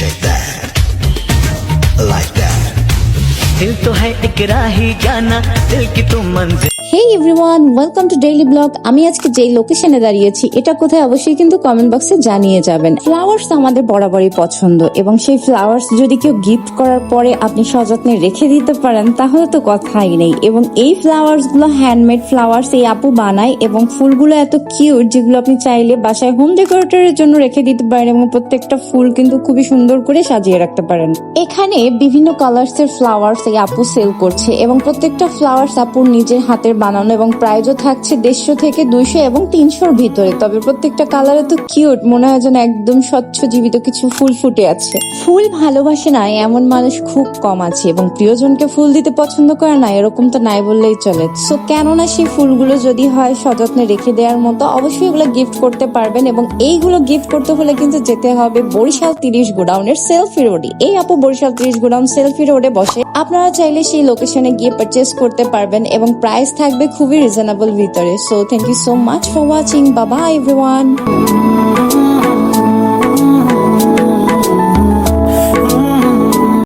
shake that like that. दिल तो है एक राही जाना दिल की तुम मंजिल। হেই everyone, welcome to daily blog. আমি আজকে যেই লোকেশনে দাঁড়িয়েছি এটা কোথায় অবশ্যই কিন্তু কমেন্ট বক্সে জানিয়ে যাবেন। ফ্লাওয়ার্স আমাদের বরাবরই পছন্দ এবং সেই ফ্লাওয়ার্স যদি কেউ গিফট করার পরে আপনি সযত্নে রেখে দিতে পারেন তাহলে তো কথাই নেই। এবং এই ফ্লাওয়ার্স গুলো হ্যান্ডমেড ফ্লাওয়ার্স এই আপু বানায় এবং ফুলগুলো এত কিউট যেগুলো আপনি চাইলে বাসায় হোম ডেকোরেটরের জন্য রেখে দিতে পারেন এবং প্রত্যেকটা ফুল কিন্তু খুবই সুন্দর করে সাজিয়ে রাখতে পারেন। এখানে বিভিন্ন কালার্স এর ফ্লাওয়ার্স এই আপু সেল করছে এবং প্রত্যেকটা ফ্লাওয়ার্স আপুর নিজের হাতের বানানো এবং প্রাইসও থাকছে 150 থেকে 200 এবং 300-র ভিতরে। তবে প্রত্যেকটা কালার এত কিউট, মনে হয় যেন একদম স্বচ্ছ জীবিত কিছু ফুল ফুটে আছে। ফুল ভালোবাসে না এমন মানুষ খুব কম আছে এবং প্রিয়জনকে ফুল দিতে পছন্দ করে না এরকম তো নাই বললেই চলে। সো কেননা সেই ফুলগুলো যদি হয় সযত্নে রেখে দেওয়ার মতো অবশ্যই এগুলো গিফট করতে পারবেন। এবং এইগুলো গিফট করতে হলে কিন্তু যেতে হবে বরিশাল 30 গোডাউনের সেলফি রোডে। এই আপু বরিশাল 30 গোডাউন সেলফি রোডে বসে। আপনারা চাইলে সেই লোকেশনে গিয়ে পারচেজ করতে পারবেন এবং প্রাইস থাকবে খুবই রিজনেবল ভিতরে। So thank you so much for watching. Bye bye everyone.